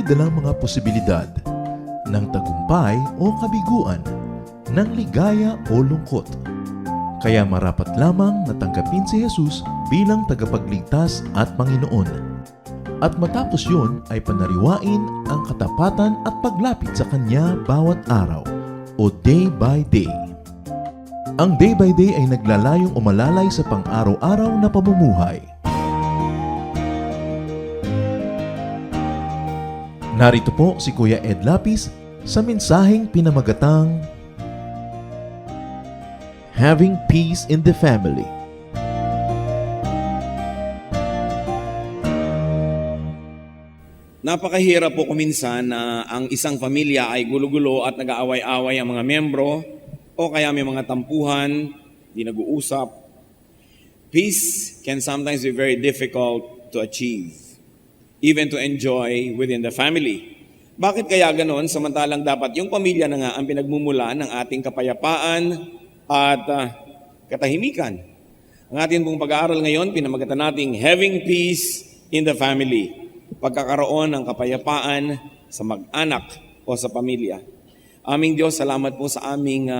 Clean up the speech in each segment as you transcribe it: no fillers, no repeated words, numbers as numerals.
dalang mga posibilidad ng tagumpay o kabiguan, ng ligaya o lungkot. Kaya marapat lamang na tanggapin si Jesus bilang tagapagligtas at Panginoon. At matapos yun ay panariwain ang katapatan at paglapit sa Kanya bawat araw o day by day. Ang day by day ay naglalayong umalalay sa pang-araw-araw na pamumuhay. Narito po si Kuya Ed Lapis sa mensaheng pinamagatang Having Peace in the Family. Napakahirap po kuminsan na ang isang pamilya ay gulo-gulo at nag-aaway-away ang mga membro o kaya may mga tampuhan, di nag-uusap. Peace can sometimes be very difficult to achieve, even to enjoy within the family. Bakit kaya ganon? Samantalang dapat yung pamilya na nga ang pinagmumulan ng ating kapayapaan at katahimikan. Ang ating pong pag-aaral ngayon, pinamagatan nating Having Peace in the Family. Pagkakaroon ng kapayapaan sa mag-anak o sa pamilya. Aming Diyos, salamat po sa aming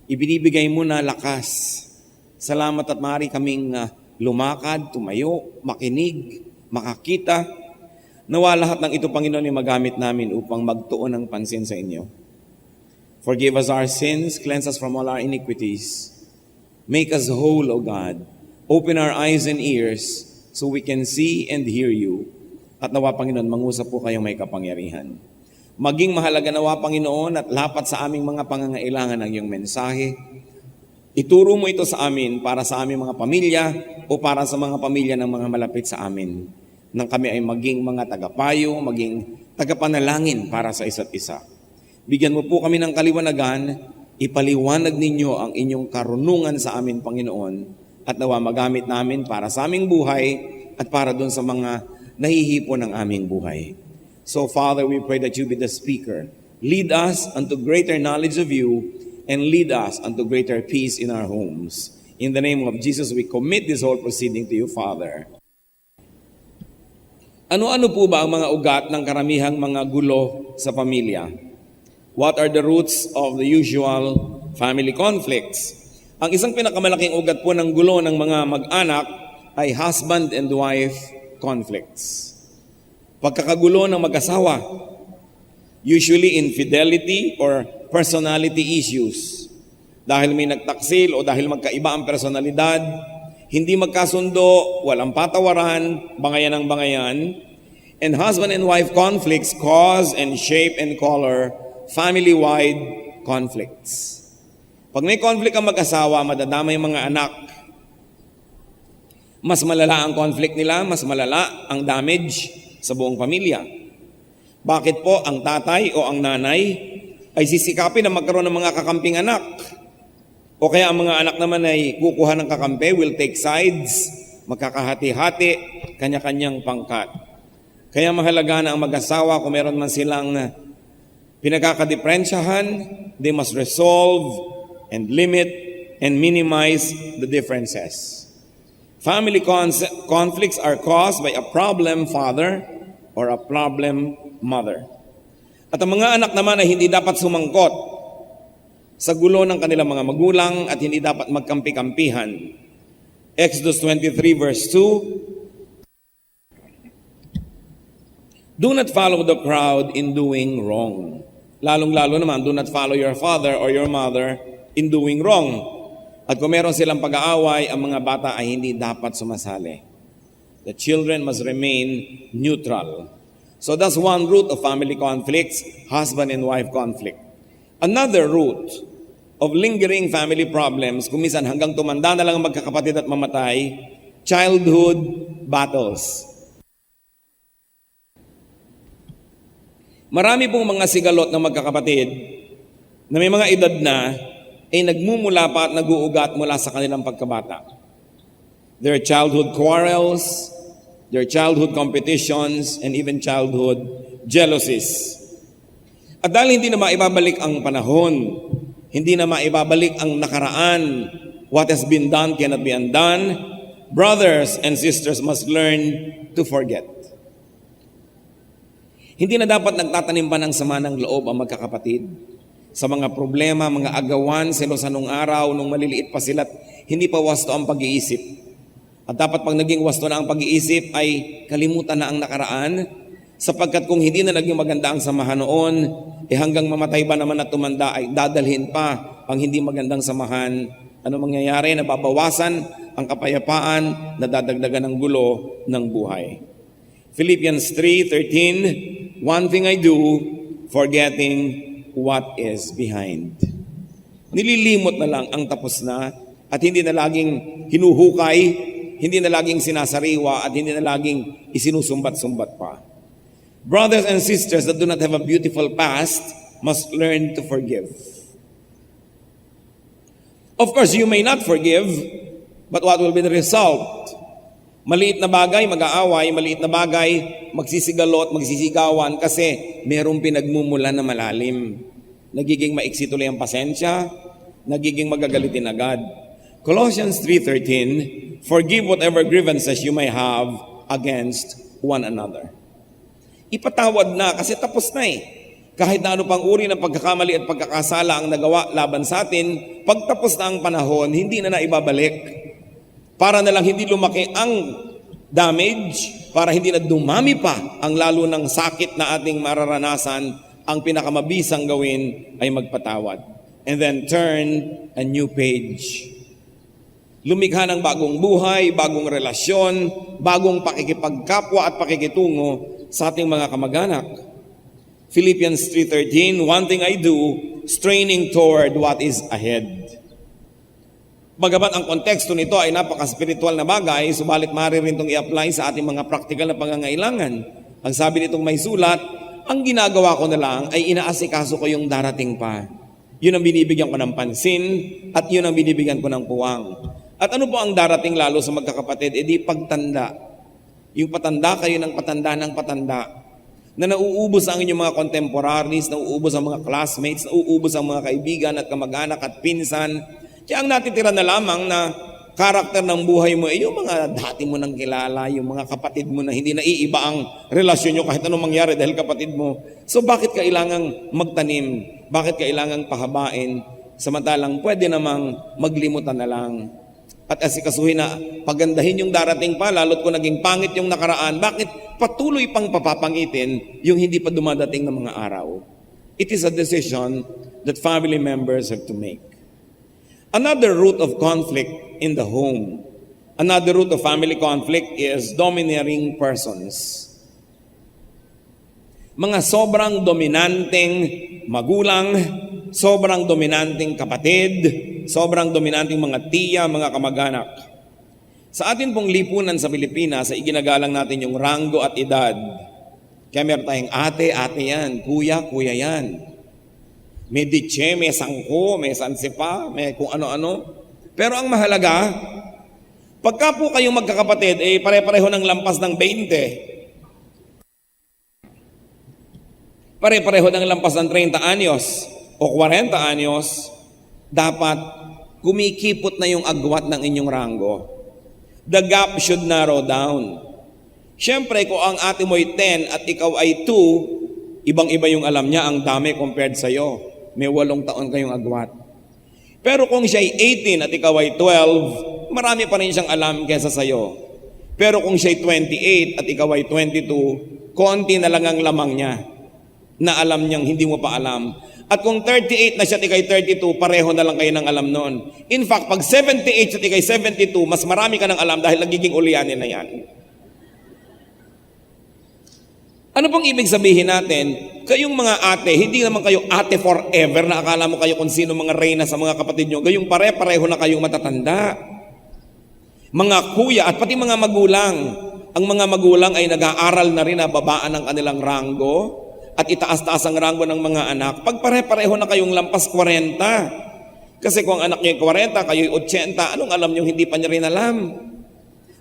ibinibigay mo na lakas. Salamat at maaari kaming lumakad, tumayo, makinig, makakita. Nawa lahat ng ito, Panginoon, ay magamit namin upang magtuon ng pansin sa inyo. Forgive us our sins, cleanse us from all our iniquities. Make us whole, O God. Open our eyes and ears so we can see and hear you. At nawa, Panginoon, mangusap po kayong may kapangyarihan. Maging mahalaga nawa, Panginoon, at lapat sa aming mga pangangailangan ng iyong mensahe. Ituro mo ito sa amin para sa aming mga pamilya o para sa mga pamilya ng mga malapit sa amin. Nang kami ay maging mga tagapayo, maging tagapanalangin para sa isa't isa. Bigyan mo po kami ng kaliwanagan, ipaliwanag ninyo ang inyong karunungan sa amin, Panginoon, at nawa magamit namin para sa aming buhay at para doon sa mga nahihipon ng aming buhay. So, Father, we pray that you be the speaker. Lead us unto greater knowledge of you and lead us unto greater peace in our homes. In the name of Jesus, we commit this whole proceeding to you, Father. Ano-ano po ba ang mga ugat ng karamihang mga gulo sa pamilya? What are the roots of the usual family conflicts? Ang isang pinakamalaking ugat po ng gulo ng mga mag-anak ay husband and wife conflicts. Pagkakagulo ng mag-asawa, usually infidelity or personality issues. Dahil may nagtaksil o dahil magkaiba ang personalidad, hindi magkasundo, walang patawaran, bangayan ng bangayan, and husband and wife conflicts cause and shape and color family-wide conflicts. Pag may conflict ang mag-asawa, madadama yung mga anak. Mas malala ang conflict nila, mas malala ang damage sa buong pamilya. Bakit po ang tatay o ang nanay ay sisikapin na magkaroon ng mga kakamping anak? O kaya ang mga anak naman ay kukuha ng kakampi, will take sides, magkakahati-hati, kanya-kanyang pangkat. Kaya mahalaga na ang mag-asawa, kung meron man silang pinagkakadiferensyahan, they must resolve and limit and minimize the differences. Family conflicts are caused by a problem father or a problem mother. At ang mga anak naman ay hindi dapat sumangkot sa gulo ng kanilang mga magulang at hindi dapat magkampi-kampihan. Exodus 23 verse 2, do not follow the crowd in doing wrong. Lalong-lalo naman, do not follow your father or your mother in doing wrong. At kung meron silang pag-aaway, ang mga bata ay hindi dapat sumasali. The children must remain neutral. So that's one root of family conflicts, husband and wife conflict. Another root of lingering family problems, kung minsan hanggang tumanda na lang ang magkakapatid at mamatay, childhood battles. Marami pong mga sigalot na magkakapatid na may mga edad na ay nagmumula pa at nag-uugat mula sa kanilang pagkabata. Their childhood quarrels, their childhood competitions, and even childhood jealousies. At dahil hindi na maibabalik ang panahon, hindi na maibabalik ang nakaraan, what has been done cannot be undone, brothers and sisters must learn to forget. Hindi na dapat nagtatanim pa ng sama ng loob ang magkakapatid. Sa mga problema, mga agawan, selosan nung araw, nung maliliit pa sila, hindi pa wasto ang pag-iisip. At dapat pag naging wasto na ang pag-iisip ay kalimutan na ang nakaraan, sapagkat kung hindi na naging maganda ang samahan noon, hanggang mamatay ba naman at tumanda ay dadalhin pa ang hindi magandang samahan. Ano mangyayari? Nababawasan ang kapayapaan, nadadagdagan ng gulo ng buhay. Philippians 3:13, one thing I do, forgetting what is behind. Nililimot na lang ang tapos na at hindi na laging hinuhukay, hindi na laging sinasariwa at hindi na laging isinusumbat-sumbat pa. Brothers and sisters that do not have a beautiful past must learn to forgive. Of course, you may not forgive, but what will be the result? Maliit na bagay, mag-aaway, maliit na bagay, magsisigalo at magsisigawan kasi merong pinagmumulan na malalim. Nagiging maiksi tuloy ang pasensya, nagiging magagalitin agad. Colossians 3:13, forgive whatever grievances you may have against one another. Ipatawad na kasi tapos na eh. Kahit na ano pang uri ng pagkakamali at pagkakasala ang nagawa laban sa atin, pagtapos na ang panahon, hindi na naibabalik. Para na lang hindi lumaki ang damage, para hindi na dumami pa ang lalo ng sakit na ating mararanasan, ang pinakamabisang gawin ay magpatawad. And then turn a new page. Lumikha ng bagong buhay, bagong relasyon, bagong pakikipagkapwa at pakikitungo sa ating mga kamag-anak. Philippians 3:13, one thing I do, straining toward what is ahead. Bagamat ang konteksto nito ay napaka-spiritual na bagay, subalit maaari rin itong i-apply sa ating mga practical na pangangailangan. Ang sabi nitong may sulat, ang ginagawa ko na lang ay inaasikaso ko yung darating pa. Yun ang binibigyan ko ng pansin at yun ang binibigyan ko ng puwang. At ano po ang darating lalo sa magkakapatid? E di pagtanda. Yung patanda kayo ng patanda na nauubos ang inyong mga contemporaries, nauubos ang mga classmates, nauubos ang mga kaibigan at kamag-anak at pinsan. Kaya ang natitira na lamang na karakter ng buhay mo ay yung mga dati mo nang kilala, yung mga kapatid mo na hindi naiiba ang relasyon nyo kahit anong mangyari dahil kapatid mo. So bakit kailangang magtanim? Bakit kailangang pahabain? Samantalang pwede namang maglimutan na lang. At asikasuhin na pagandahin yung darating pa, lalo't kung naging pangit yung nakaraan, bakit patuloy pang papapangitin yung hindi pa dumadating ng mga araw? It is a decision that family members have to make. Another root of conflict in the home, another root of family conflict is domineering persons. Mga sobrang dominanteng magulang, sobrang dominanteng kapatid, sobrang dominanteng mga tiya, mga kamag-anak. Sa atin pong lipunan sa Pilipinas, ay iginagalang natin yung ranggo at edad. Kaya meron tayong ate yan, kuya yan. May ditche, may sangko, may sansipa, may kung ano-ano. Pero ang mahalaga, pagka po kayong magkakapatid, pare-pareho ng lampas ng 20. Pare-pareho ng lampas ng 30 anyos o 40 anyos, dapat kumikipot na yung agwat ng inyong ranggo. The gap should narrow down. Siyempre, kung ang ate mo'y 10 at ikaw ay 2, ibang-iba yung alam niya, ang dami compared sa'yo. May 8 taon kayong agwat. Pero kung siya ay 18 at ikaw ay 12, marami pa rin siyang alam kesa sa'yo. Pero kung siya ay 28 at ikaw ay 22, konti na lang ang lamang niya na alam niyang hindi mo pa alam. At kung 38 na siya at ikaw ay 32, pareho na lang kayo ng alam noon. In fact, pag 78 at ikaw ay 72, mas marami ka ng alam dahil nagiging ulyanin na yan. Ano pong ibig sabihin natin? Kayong mga ate, hindi naman kayo ate forever na akala mo kayo kung sino mga reyna sa mga kapatid nyo. Gayong pare-pareho na kayong matatanda. Mga kuya at pati mga magulang. Ang mga magulang ay nag-aaral na rin na babaan ng kanilang ranggo at itaas-taas ang ranggo ng mga anak. Pag pare-pareho na kayong lampas 40. Kasi kung ang anak nyo ay 40, kayo ay 80, anong alam nyo hindi pa nyo rin alam?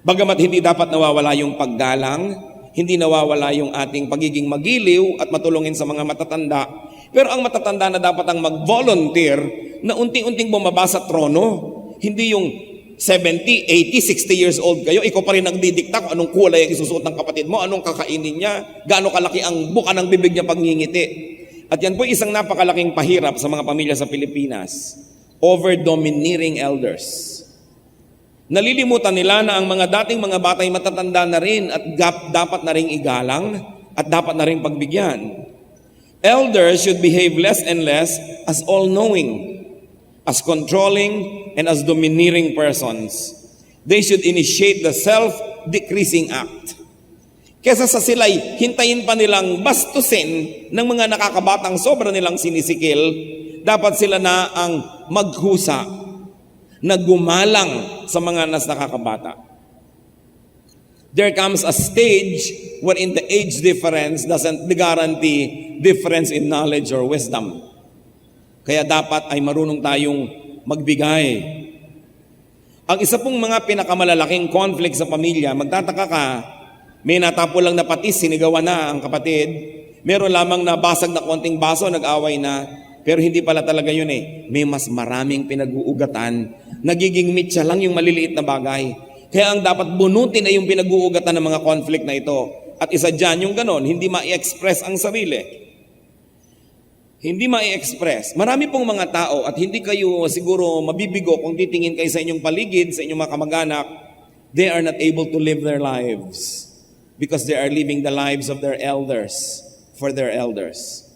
Bagamat hindi dapat nawawala yung paggalang, hindi nawawala yung ating pagiging magiliw at matulungin sa mga matatanda. Pero ang matatanda na dapat ang mag-volunteer na unti-unting bumaba sa trono. Hindi yung 70, 80, 60 years old kayo, ikaw pa rin nagdidikta kung anong kulay ang isusuot ng kapatid mo, anong kakainin niya, gaano kalaki ang buka ng bibig niya pag ngingiti. At yan po isang napakalaking pahirap sa mga pamilya sa Pilipinas. Over-domineering elders. Nalilimutan nila na ang mga dating mga batay matatanda na rin at dapat na ring igalang at dapat na ring pagbigyan. Elders should behave less and less as all-knowing, as controlling, and as domineering persons. They should initiate the self-decreasing act. Kesa sa sila'y hintayin pa nilang bastusin ng mga nakakabatang sobra nilang sinisikil, dapat sila na ang maghusa, na gumalang sa mga nas nakakabata. There comes a stage wherein the age difference doesn't guarantee difference in knowledge or wisdom. Kaya dapat ay marunong tayong magbigay. Ang isa pong mga pinakamalalaking conflict sa pamilya, magtataka ka, may natapo lang na patis, sinigawan na ang kapatid, meron lamang na basag na konting baso, nag-away na, pero hindi pala talaga yun eh. May mas maraming pinag-uugatan, nagiging mitya lang yung maliliit na bagay. Kaya ang dapat bunutin ay yung pinag-uugatan ng mga conflict na ito. At isa dyan yung ganon, hindi ma-i-express ang sarili. Hindi ma-i-express. Marami pong mga tao at hindi kayo siguro mabibigo kung titingin kayo sa inyong paligid, sa inyong mga kamag-anak, they are not able to live their lives because they are living the lives of their elders for their elders.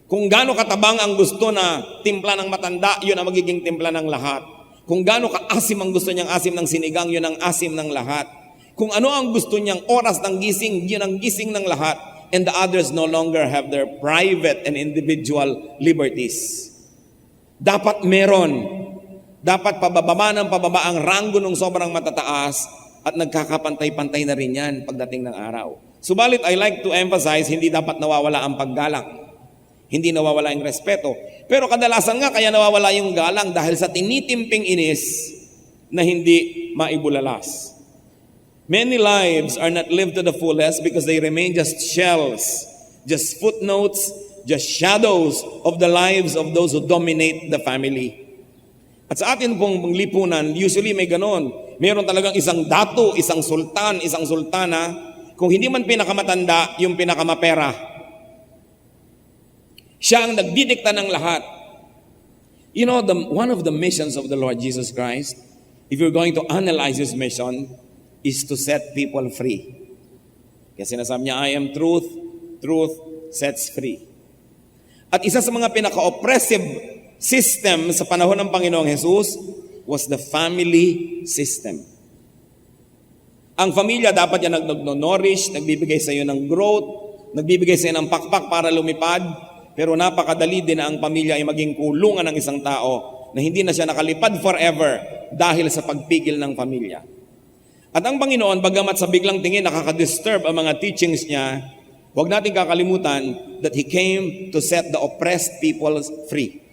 Kung gaano katabang ang gusto na timpla ng matanda, yun ang magiging timpla ng lahat. Kung gaano kaasim ang gusto niyang asim ng sinigang, yun ang asim ng lahat. Kung ano ang gusto niyang oras ng gising, yun ang gising ng lahat. And the others no longer have their private and individual liberties. Dapat meron. Dapat pababa ng pababa ang ranggo ng sobrang matataas at nagkakapantay-pantay na rin yan pagdating ng araw. Subalit, I like to emphasize, hindi dapat nawawala ang paggalang. Hindi nawawala yung respeto. Pero kadalasan nga kaya nawawala yung galang dahil sa tinitimping inis na hindi maibulalas. Many lives are not lived to the fullest because they remain just shells, just footnotes, just shadows of the lives of those who dominate the family. At sa atin pong lipunan, usually may ganon. Meron talagang isang dato, isang sultan, isang sultana. Kung hindi man pinakamatanda, yung pinakamapera. Siya ang nagdidikta ng lahat. You know, one of the missions of the Lord Jesus Christ, if you're going to analyze His mission, is to set people free. Kasi sinasabi niya, I am truth, truth sets free. At isa sa mga pinaka-oppressive system sa panahon ng Panginoong Jesus was the family system. Ang pamilya dapat yan nag-nourish, nagbibigay sa iyo ng growth, nagbibigay sa iyo ng pakpak para lumipad, pero napakadali din na ang pamilya ay maging kulungan ng isang tao na hindi na siya nakalipad forever dahil sa pagpigil ng pamilya. At ang Panginoon, bagamat sa biglang tingin nakaka-disturb ang mga teachings niya, huwag natin kakalimutan that He came to set the oppressed people free.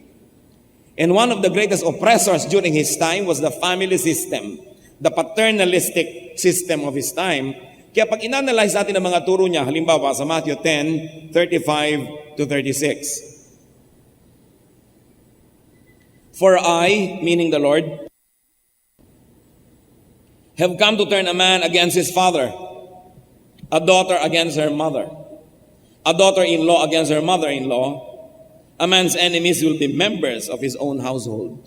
And one of the greatest oppressors during His time was the family system, the paternalistic system of His time. Kaya pag inanalyze natin ang mga turo niya, halimbawa sa Matthew 10:35 to 36. For I, meaning the Lord, have come to turn a man against his father, a daughter against her mother, a daughter-in-law against her mother-in-law. A man's enemies will be members of his own household.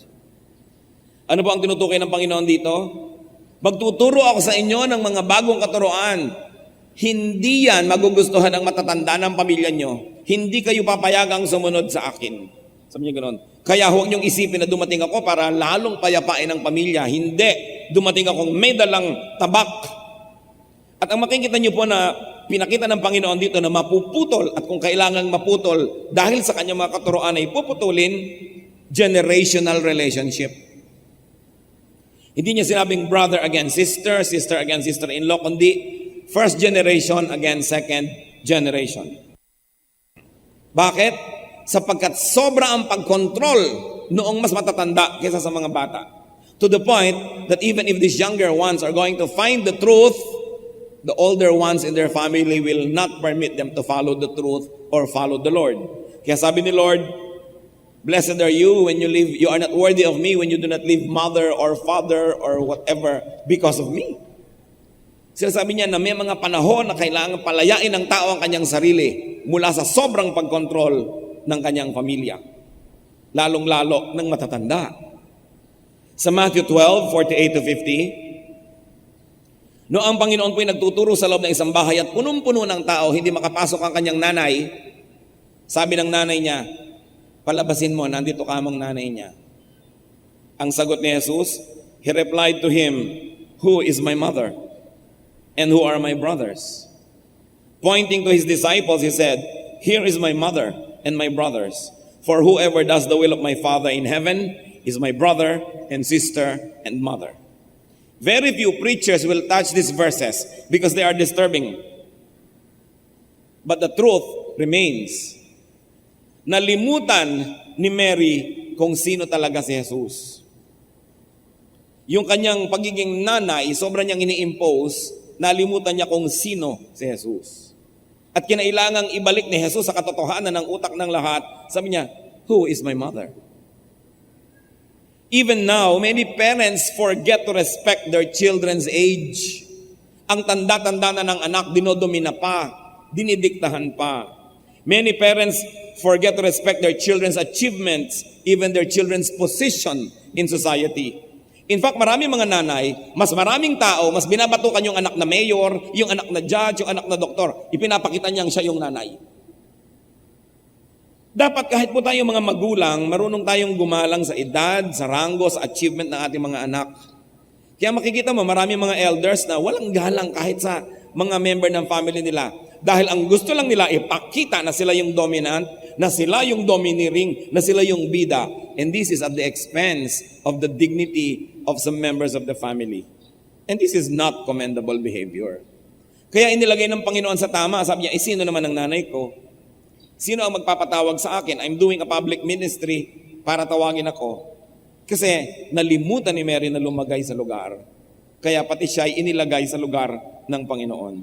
Ano po ang tinutukoy ng Panginoon dito? Magtuturo ako sa inyo ng mga bagong katuruan. Hindi yan magugustuhan ng matatanda ng pamilya nyo. Hindi kayo papayagang sumunod sa akin. Sabi niya ganoon. Kaya huwag niyong isipin na dumating ako para lalong payapain ang pamilya. Hindi. Dumating akong may dalang tabak. At ang makikita niyo po na pinakita ng Panginoon dito na mapuputol at kung kailangang maputol dahil sa kanyang mga katuroan ay puputulin, generational relationship. Hindi niya sinabing brother against sister, sister against sister-in-law, kundi first generation against second generation. Bakit? Sapagkat sobra ang pagkontrol noong mas matatanda kaysa sa mga bata. To the point that even if these younger ones are going to find the truth, the older ones in their family will not permit them to follow the truth or follow the Lord. Kaya sabi ni Lord, Blessed are you when you leave, you are not worthy of me when you do not leave mother or father or whatever because of me. Sinasabi niya na may mga panahon na kailangan palayain ng tao ang kanyang sarili mula sa sobrang pagkontrol ng kanyang pamilya. Lalong-lalo ng matatanda. Sa Matthew 12:48 to 50, no ang Panginoon po'y nagtuturo sa loob ng isang bahay at punong-puno ng tao, hindi makapasok ang kanyang nanay. Sabi ng nanay niya, palabasin mo, nandito ka mong nanay niya. Ang sagot ni Jesus, He replied to him, who is my mother? And who are my brothers? Pointing to his disciples, he said, here is my mother and my brothers. For whoever does the will of my Father in heaven is my brother and sister and mother. Very few preachers will touch these verses because they are disturbing. But the truth remains. Nalimutan ni Mary kung sino talaga si Jesus. Yung kanyang pagiging nanay, sobrang niyang ini-impose, nalimutan niya kung sino si Jesus. At kinailangang ibalik ni Jesus sa katotohanan ng utak ng lahat. Sabi niya, who is my mother? Even now, many parents forget to respect their children's age. Ang tanda-tanda na ng anak, dinodomina pa, dinidiktahan pa. Many parents forget to respect their children's achievements, even their children's position in society. In fact, maraming mga nanay, mas maraming tao, mas binabatukan yung anak na mayor, yung anak na judge, yung anak na doktor. Ipinapakita niyang siya yung nanay. Dapat kahit po tayo mga magulang, marunong tayong gumalang sa edad, sa ranggo, sa achievement ng ating mga anak. Kaya makikita mo, maraming mga elders na walang galang kahit sa mga member ng family nila. Dahil ang gusto lang nila ipakita na sila yung dominant, na sila yung domineering, na sila yung bida. And this is at the expense of the dignity of some members of the family. And this is not commendable behavior. Kaya inilagay ng Panginoon sa tama, sabi niya, sino naman ang nanay ko? Sino ang magpapatawag sa akin? I'm doing a public ministry para tawagin ako. Kasi nalimutan ni Mary na lumagay sa lugar. Kaya pati siya ay inilagay sa lugar ng Panginoon.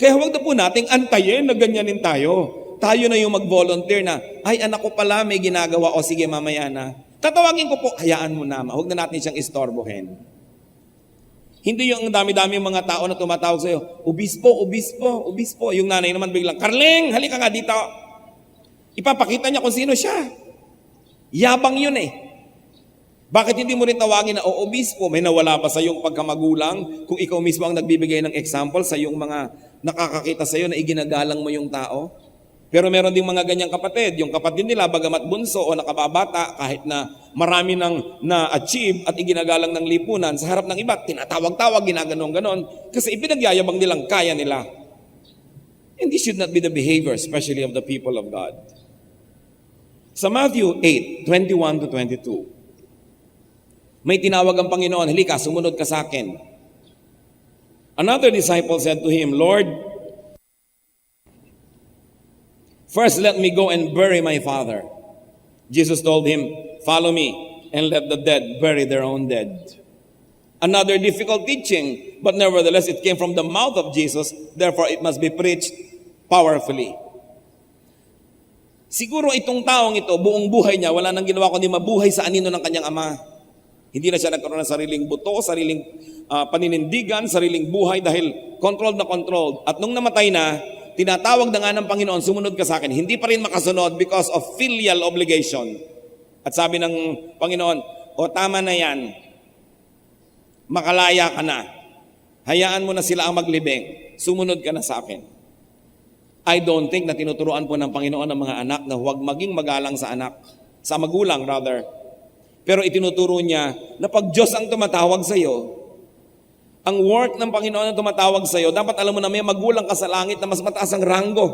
Kaya huwag na po nating antayin na ganyanin tayo. Tayo na yung mag-volunteer na, ay anak ko pala may ginagawa, o sige mamaya na. Tatawagin ko po, hayaan mo na, huwag na natin siyang istorbohin. Hindi yung dami-dami mga tao na tumatawag sa'yo, ubispo, ubispo, ubispo. Yung nanay naman biglang, Carling, halika nga dito. Ipapakita niya kung sino siya. Yabang yun eh. Bakit hindi mo rin tawagin na, o obispo, may nawala ba sa iyong pagkamagulang kung ikaw mismo ang nagbibigay ng example sa iyong mga nakakakita sa iyo na iginagalang mo yung tao? Pero meron ding mga ganyang kapatid. Yung kapatid nila, bagamat bunso o nakababata, kahit na marami nang na-achieve at iginagalang ng lipunan, sa harap ng iba, tinatawag-tawag, ginaganon-ganon, kasi ipinagyayabang nilang kaya nila. And this should not be the behavior, especially of the people of God. Sa Matthew 8:21 to 22, may tinawag ang Panginoon, halika, sumunod ka sa akin. Another disciple said to him, Lord, first let me go and bury my father. Jesus told him, follow me and let the dead bury their own dead. Another difficult teaching, but nevertheless it came from the mouth of Jesus, therefore it must be preached powerfully. Siguro itong taong ito, buong buhay niya, wala nang ginawa kundi mabuhay sa anino ng kanyang ama. Hindi na siya nagkaroon ng sariling buto, sariling paninindigan, sariling buhay dahil controlled na controlled. At nung namatay na, tinatawag na nga ng Panginoon, sumunod ka sa akin. Hindi pa rin makasunod because of filial obligation. At sabi ng Panginoon, o tama na yan, makalaya ka na. Hayaan mo na sila ang maglibing. Sumunod ka na sa akin. I don't think na tinuturuan po ng Panginoon ng mga anak na huwag maging magalang sa anak, sa magulang rather. Pero itinuturo niya na pag Diyos ang tumatawag sa iyo, ang work ng Panginoon ang tumatawag sa iyo, dapat alam mo na may magulang ka sa langit na mas mataas ang ranggo.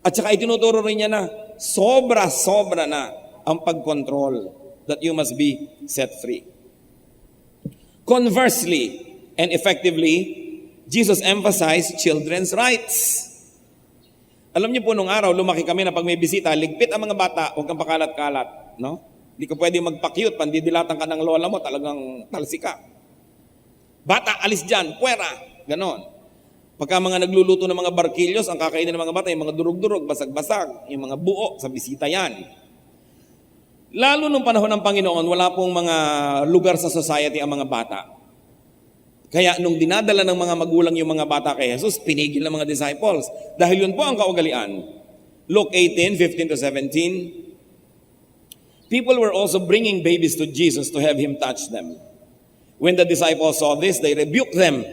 At saka itinuturo rin niya na sobra-sobra na ang pagkontrol, that you must be set free. Conversely and effectively, Jesus emphasized children's rights. Alam niyo po, nung araw, lumaki kami na pag may bisita, ligpit ang mga bata, huwag kang pakalat-kalat. No? Hindi ka pwede magpa-cute, pandidilatan ka ng lola mo, talagang talsika. Bata, alis dyan, puwera, ganon. Pagka mga nagluluto ng mga barkilyos, ang kakainin ng mga bata, yung mga durug-durug, basag-basag, yung mga buo, sa bisita yan. Lalo nung panahon ng Panginoon, wala pong mga lugar sa society ang mga bata. Kaya nung dinadala ng mga magulang yung mga bata kay Jesus, pinigil ng mga disciples. Dahil yun po ang kaugalian. Luke 18:15 to 17. People were also bringing babies to Jesus to have him touch them. When the disciples saw this, they rebuked them.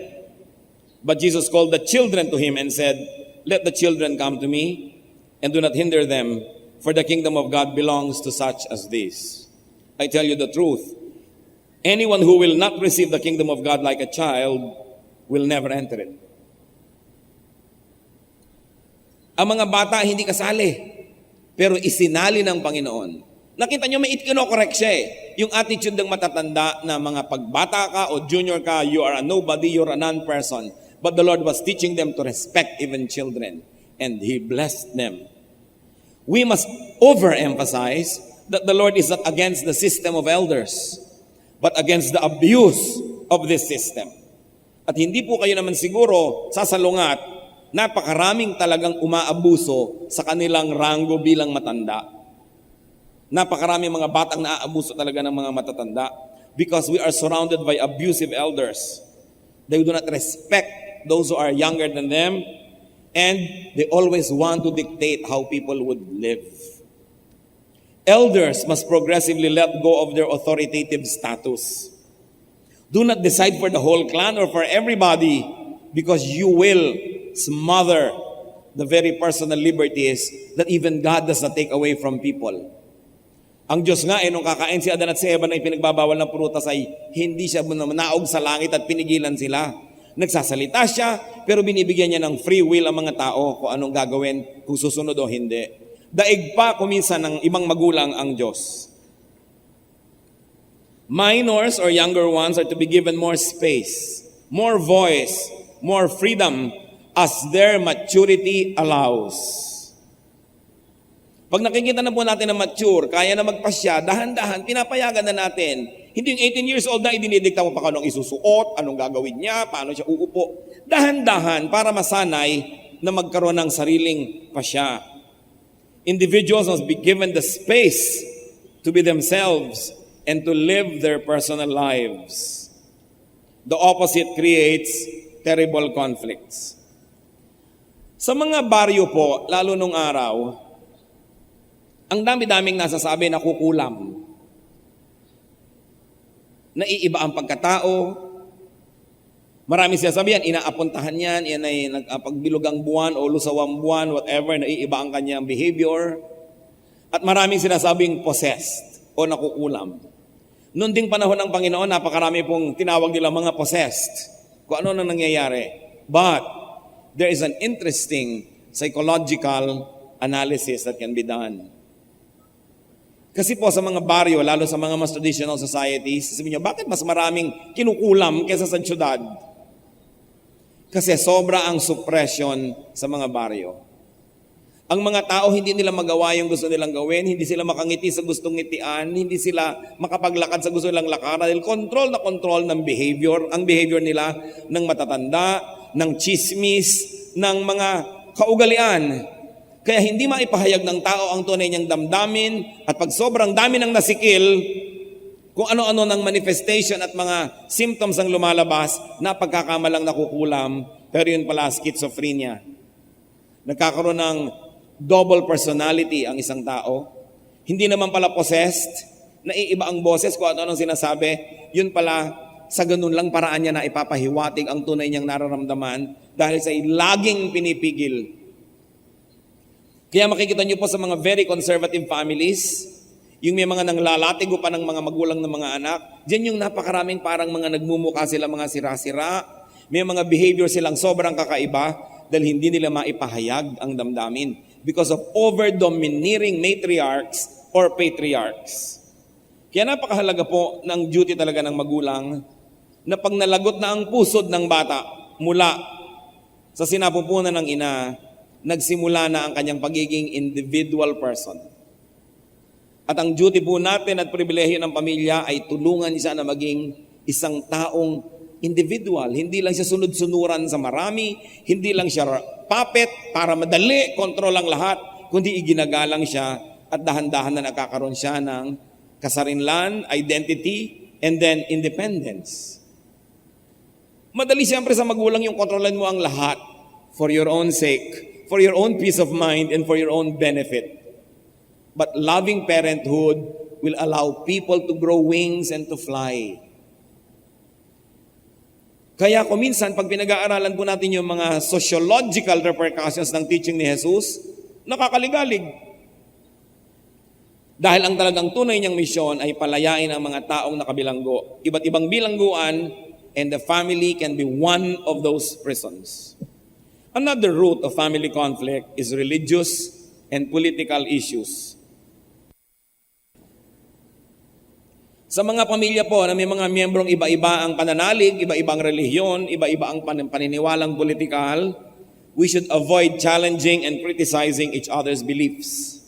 But Jesus called the children to him and said, "Let the children come to me, and do not hinder them, for the kingdom of God belongs to such as these. I tell you the truth, anyone who will not receive the kingdom of God like a child will never enter it." Ang mga bata hindi kasali, pero isinali ng Panginoon. Nakita nyo, may kinokorek siya eh. Yung attitude ng matatanda na mga pagbata ka o junior ka, you are a nobody, you're a non-person. But the Lord was teaching them to respect even children. And He blessed them. We must overemphasize that the Lord is not against the system of elders, but against the abuse of this system. At hindi po kayo naman siguro sasalungat, napakaraming talagang umaabuso sa kanilang ranggo bilang matanda. Napakaraming mga batang naaabuso talaga ng mga matatanda because we are surrounded by abusive elders. They do not respect those who are younger than them, and they always want to dictate how people would live. Elders must progressively let go of their authoritative status. Do not decide for the whole clan or for everybody, because you will smother the very personal liberties that even God does not take away from people. Ang Diyos nga, nung kakain si Adan at si Eva na ipinagbabawal ng prutas ay hindi siya naog sa langit at pinigilan sila. Nagsasalita siya, pero binibigyan niya ng free will ang mga tao kung anong gagawin, kung susunod o hindi. Daig pa kuminsan ng ibang magulang ang Diyos. Minors or younger ones are to be given more space, more voice, more freedom as their maturity allows. Pag nakikita na po natin na mature, kaya na magpasya, dahan-dahan, pinapayagan na natin. Hindi yung 18 years old na idinidikta mo pa kung anong isusuot, anong gagawin niya, paano siya uupo. Dahan-dahan para masanay na magkaroon ng sariling pasya. Individuals must be given the space to be themselves and to live their personal lives. The opposite creates terrible conflicts. Sa mga baryo po, lalo nung araw, ang dami-daming nasasabi na kukulam. Naiiba ang pagkatao. Marami siya sabihan, inaapuntahan yan ay nagpagbilugang buwan o lusawang buwan, whatever, naiiba ang kanyang behavior. At maraming sinasabing possessed o nakukulam. Noon ding panahon ng Panginoon, napakarami pong tinawag nila mga possessed. Kung ano nang nangyayari. But there is an interesting psychological analysis that can be done. Kasi po sa mga baryo, lalo sa mga mas traditional societies, sabihin niyo, bakit mas maraming kinukulam kaysa sa syudad? Kasi sobra ang suppression sa mga baryo. Ang mga tao hindi nila magawa yung gusto nilang gawin, hindi sila makangiti sa gustong ngitian, hindi sila makapaglakad sa gusto nilang lakaran dahil control na control ng behavior, ang behavior nila ng matatanda, ng chismis, ng mga kaugalian. Kaya hindi maipahayag ng tao ang tunay niyang damdamin at pag sobrang dami ng nasikil, kung ano-ano ng manifestation at mga symptoms ang lumalabas, napagkakamalang nakukulam, pero yun pala schizophrenia. Nagkakaroon ng double personality ang isang tao. Hindi naman pala possessed, naiiba ang boses kung ano-anong sinasabi, yun pala sa ganun lang paraan niya na ipapahiwatig ang tunay niyang nararamdaman dahil sa laging pinipigil. Kaya makikita niyo po sa mga very conservative families, yung may mga nanglalatigo pa ng mga magulang ng mga anak, diyan yung napakaraming parang mga nagmumukha sila mga sira-sira, may mga behavior silang sobrang kakaiba dahil hindi nila maipahayag ang damdamin because of over-domineering matriarchs or patriarchs. Kaya napakahalaga po ng duty talaga ng magulang na pag nalagot na ang pusod ng bata mula sa sinapupunan ng ina, nagsimula na ang kanyang pagiging individual person. At ang duty po natin at pribilehyo ng pamilya ay tulungan siya na maging isang taong individual. Hindi lang siya sunod-sunuran sa marami, hindi lang siya puppet para madali, kontrol ang lahat, kundi iginagalang siya at dahan-dahan na nagkakaroon siya ng kasarinlan, identity, and then independence. Madali siyempre sa magulang yung kontrolan mo ang lahat for your own sake, for your own peace of mind, and for your own benefit. But loving parenthood will allow people to grow wings and to fly. Kaya kung minsan, pag pinag-aaralan po natin yung mga sociological repercussions ng teaching ni Jesus, nakakaligalig. Dahil ang talagang tunay niyang misyon ay palayain ang mga taong nakabilanggo. Iba't ibang bilangguan, and the family can be one of those prisons. Another root of family conflict is religious and political issues. Sa mga pamilya po na may mga miyembrong iba-iba ang pananalig, iba-ibang relihiyon, iba-iba ang paniniwalang politikal, we should avoid challenging and criticizing each other's beliefs.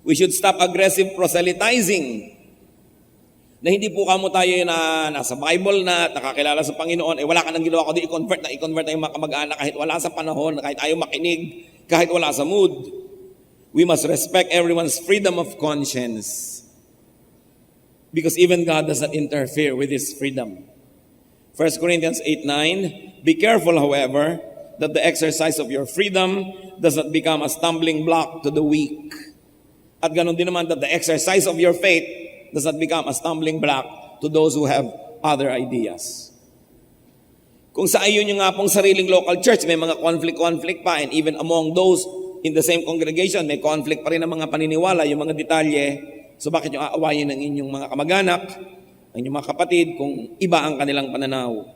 We should stop aggressive proselytizing. Na hindi po kamo tayo na nasa Bible na nakakilala sa Panginoon, wala ka nang ginawa kundi i-convert na yung mga kamag-anak kahit wala sa panahon, kahit ayaw makinig, kahit wala sa mood. We must respect everyone's freedom of conscience. Because even God does not interfere with his freedom. 1 Corinthians 8:9, be careful, however, that the exercise of your freedom does not become a stumbling block to the weak. At ganun din naman that the exercise of your faith does not become a stumbling block to those who have other ideas. Kung sa ayun yung nga pong sariling local church, may mga conflict pa, and even among those in the same congregation, may conflict pa rin ng mga paniniwala, yung mga detalye. So bakit yung aawayin ng inyong mga kamag-anak, ang inyong mga kapatid, kung iba ang kanilang pananaw?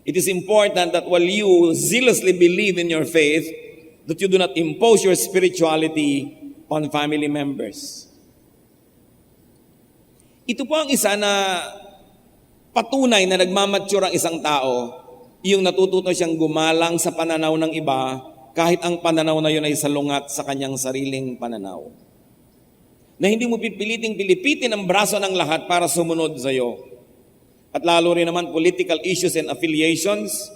It is important that while you zealously believe in your faith, that you do not impose your spirituality on family members. Ito po ang isa na patunay na nagmamature ang isang tao, yung natututo siyang gumalang sa pananaw ng iba, kahit ang pananaw na yun ay salungat sa kanyang sariling pananaw. Na hindi mo pilipitin ang braso ng lahat para sumunod sa iyo. At lalo rin naman political issues and affiliations,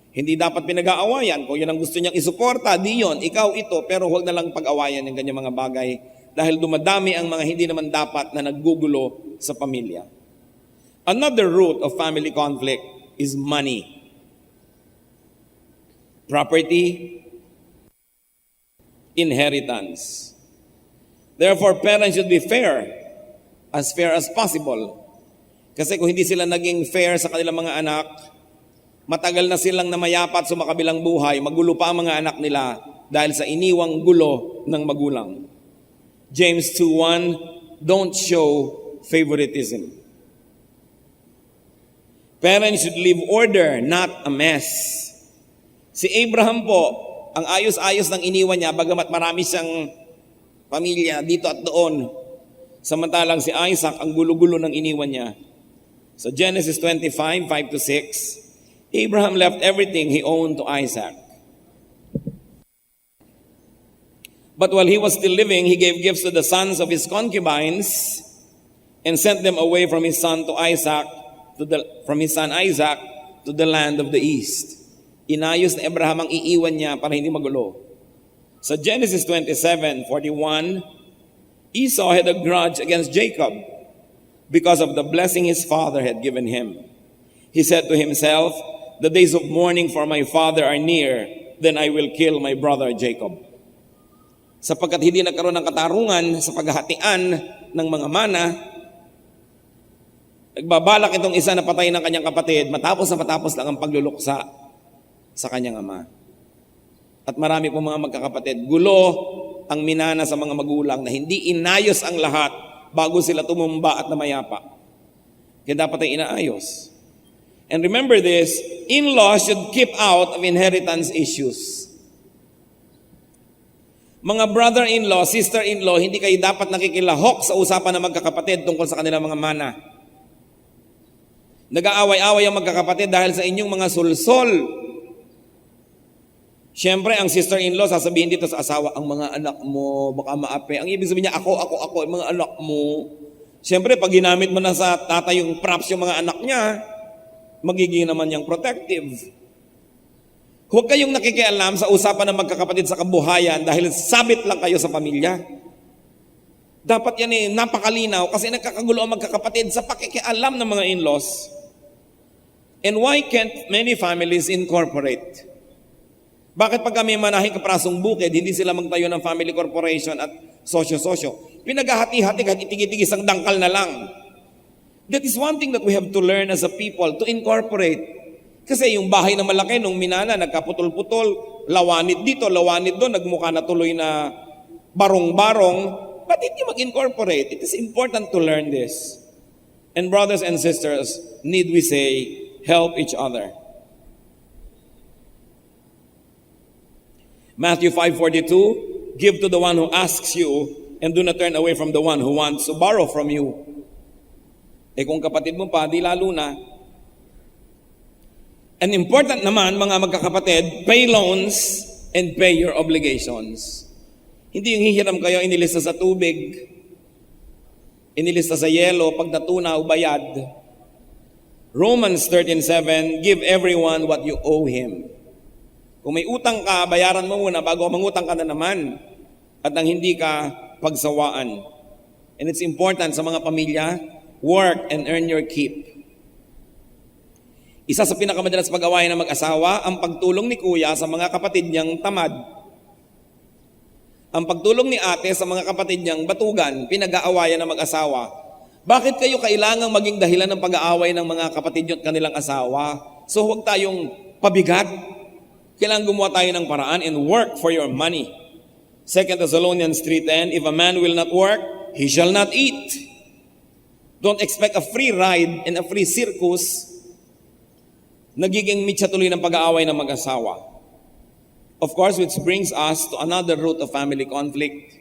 hindi dapat pinag-aawayan. Kung yun ang gusto niyang isuporta, di yun, ikaw ito, pero huwag na lang pag-awayan ng ganyang mga bagay dahil dumadami ang mga hindi naman dapat na naggugulo sa pamilya. Another root of family conflict is money. Property, inheritance. Therefore, parents should be fair as possible. Kasi kung hindi sila naging fair sa kanilang mga anak, matagal na silang namayapat sa makabilang buhay, magulo pa ang mga anak nila dahil sa iniwang gulo ng magulang. James 2:1, don't show favoritism. Parents should leave order, not a mess. Si Abraham po, ang ayos-ayos ng iniwan niya, bagamat marami siyang pamilya dito at doon. Samantalang si Isaac, ang gulo-gulo ng iniwan niya. So Genesis 25:5-6, Abraham left everything he owned to Isaac. But while he was still living, he gave gifts to the sons of his concubines and sent them away from his son Isaac to the land of the east. Inayos na Abraham ang iiwan niya para hindi magulo. Sa Genesis 27:41, Esau had a grudge against Jacob because of the blessing his father had given him. He said to himself, the days of mourning for my father are near, then I will kill my brother Jacob. Sapagkat hindi nagkaroon ng katarungan sa paghahatian ng mga mana, nagbabalak itong isa na patayin ng kanyang kapatid matapos lang ang pagluluksa sa kanyang ama. At marami pong mga magkakapatid, gulo ang minana sa mga magulang na hindi inayos ang lahat bago sila tumumba at namayapa. Kaya dapat ay inaayos. And remember this, in-laws should keep out of inheritance issues. Mga brother-in-law, sister-in-law, hindi kayo dapat nakikilahok sa usapan ng magkakapatid tungkol sa kanilang mga mana. Nag-aaway-away ang magkakapatid dahil sa inyong mga sulsol. Siyempre, ang sister-in-law, sasabihin dito sa asawa, ang mga anak mo, baka maape. Ang ibig sabihin niya, ako, ang mga anak mo. Siyempre, pag ginamit mo na sa tatay yung props yung mga anak niya, magiging naman niyang protective. Huwag kayong nakikialam sa usapan ng magkakapatid sa kabuhayan dahil sabit lang kayo sa pamilya. Dapat yan napakalinaw kasi nagkakagulo ang magkakapatid sa pakikialam ng mga in-laws. And why can't many families incorporate? Bakit pag kami manahing kaprasong bukid, hindi sila magtayo ng family corporation at sosyo-sosyo? Pinaghahati-hati kahit itigis ang dangkal na lang. That is one thing that we have to learn as a people, to incorporate. Kasi yung bahay na malaki nung minana, nagkaputol-putol, lawanid dito, lawanid doon, nagmukha na tuloy na barong-barong, but hindi mag-incorporate. It is important to learn this. And brothers and sisters, need we say, help each other. Matthew 5:42, give to the one who asks you, and do not turn away from the one who wants to borrow from you. Kung kapatid mo pa, di lalo na. And important naman, mga magkakapatid, pay loans and pay your obligations. Hindi yung hihiram kayo, inilista sa tubig, inilista sa yelo, pag natunaw, bayad. Romans 13:7, give everyone what you owe him. Kung may utang ka, bayaran mo muna bago mangutang ka na naman at nang hindi ka pagsawaan. And it's important sa mga pamilya, work and earn your keep. Isa sa pinakamadalas pag-awayan ng mag-asawa, ang pagtulong ni kuya sa mga kapatid niyang tamad. Ang pagtulong ni ate sa mga kapatid niyang batugan, pinag-aawayan ng mag-asawa. Bakit kayo kailangang maging dahilan ng pag-aaway ng mga kapatid niyo at kanilang asawa? So huwag tayong pabigat. Kailangan gumawa tayo ng paraan and work for your money. 2 Thessalonians 3:10, if a man will not work, he shall not eat. Don't expect a free ride and a free circus. Nagiging mitsa tuloy ng pag-aaway ng mag-asawa. Of course, which brings us to another root of family conflict.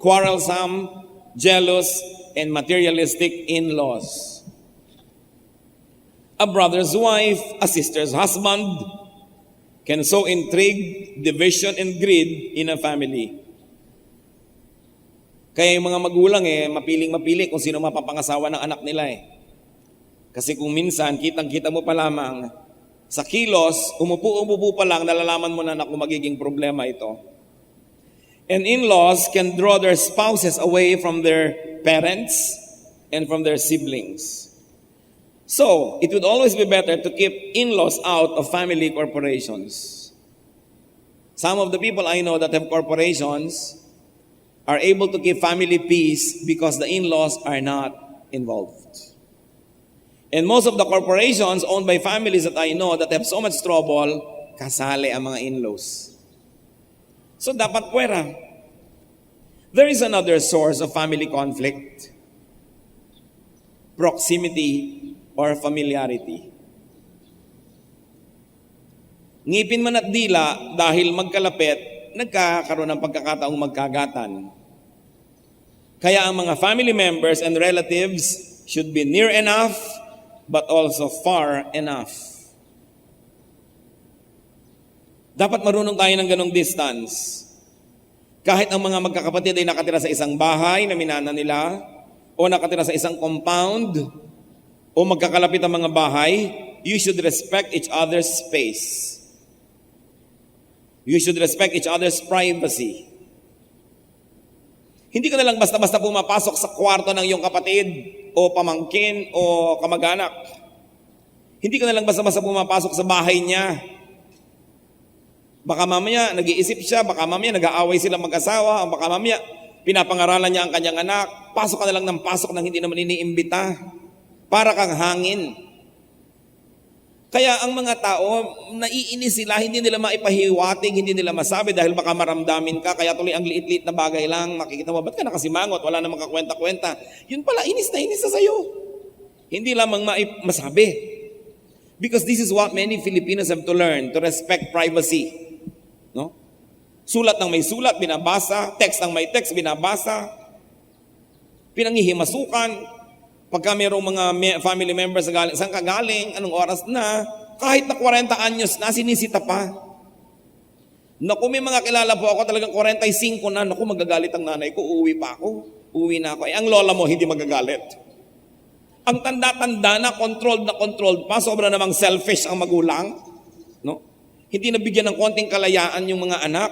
Quarrelsome, jealous, and materialistic in-laws. A brother's wife, a sister's husband, can sow intrigue, division, and greed in a family. Kaya yung mga magulang mapiling-mapili kung sino mapapangasawa ng anak nila . Kasi kung minsan, kitang-kita mo pa lamang, sa kilos, umupo pa lang, nalalaman mo na kung magiging problema ito. And in-laws can draw their spouses away from their parents and from their siblings. So, it would always be better to keep in-laws out of family corporations. Some of the people I know that have corporations are able to keep family peace because the in-laws are not involved. And most of the corporations owned by families that I know that have so much trouble, kasali ang mga in-laws. So dapat puwera. There is another source of family conflict. Proximity or familiarity. Ngipin man at dila dahil magkalapit, nagkakaroon ng pagkakataong magkagatan. Kaya ang mga family members and relatives should be near enough but also far enough. Dapat marunong tayo ng ganong distance. Kahit ang mga magkakapatid ay nakatira sa isang bahay na minana nila, o nakatira sa isang compound, o magkakalapit ang mga bahay, you should respect each other's space. You should respect each other's privacy. Hindi ka na lang basta-basta pumapasok sa kwarto ng iyong kapatid o pamangkin o kamag-anak. Hindi ka na lang basta-basta pumapasok sa bahay niya. Baka mamaya nag-iisip siya, baka mamaya nag-aaway sila mag-asawa, baka mamaya pinapangaralan niya ang kanyang anak. Pasok ka na lang ng pasok nang hindi naman iniimbita. Para kang hangin. Kaya ang mga tao, naiinis sila, hindi nila maipahiwatig, hindi nila masabi dahil baka maramdamin ka, kaya tuloy ang liit-liit na bagay lang, makikita mo, ba't ka nakasimangot, wala namang kakwenta-kwenta. Yun pala, inis na sa'yo. Hindi lamang masabi. Because this is what many Filipinos have to learn, to respect privacy. No? Sulat ng may sulat, binabasa. Text ng may text, binabasa. Pinangihimasukan. Pagka mayroong mga family members na saan ka galing, anong oras na, kahit na 40 anyos na, sinisita pa. Naku, may mga kilala po ako, talagang 45 na, naku, magagalit ang nanay ko, uuwi pa ako, uuwi na ako. Ang lola mo, hindi magagalit. Ang tanda-tanda na, controlled pa, sobra namang selfish ang magulang. No? Hindi nabigyan ng konting kalayaan yung mga anak.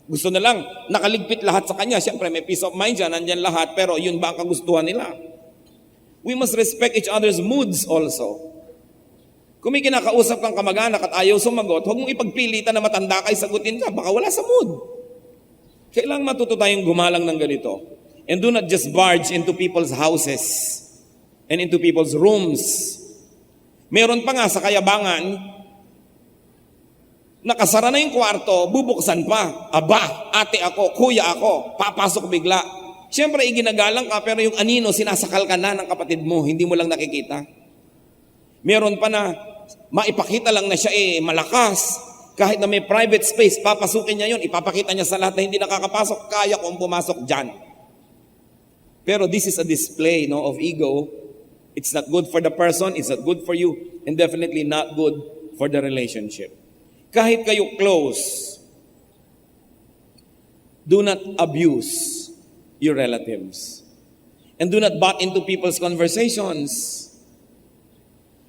Gusto na lang, nakaligpit lahat sa kanya. Siyempre, may peace of mind siya, nandyan lahat, pero yun ba ang kagustuhan nila? We must respect each other's moods also. Kung may kinakausap kang kamag-anak at ayaw sumagot, huwag mong ipagpilitan na matanda kay sagutin ka, baka wala sa mood. Kailangan matuto tayong gumalang ng ganito. And do not just barge into people's houses and into people's rooms. Meron pa nga sa Kayabangan, nakasara na yung kwarto, bubuksan pa. Aba, ate ako, kuya ako, papasok bigla. Siyempre, iginagalang ka, pero yung anino, sinasakal ka na ng kapatid mo, hindi mo lang nakikita. Meron pa na, maipakita lang na siya malakas. Kahit na may private space, papasukin niya yun, ipapakita niya sa lahat na hindi nakakapasok, kaya kong pumasok dyan. Pero this is a display of ego. It's not good for the person, it's not good for you, and definitely not good for the relationship. Kahit kayo close, do not abuse your relatives. And do not butt into people's conversations.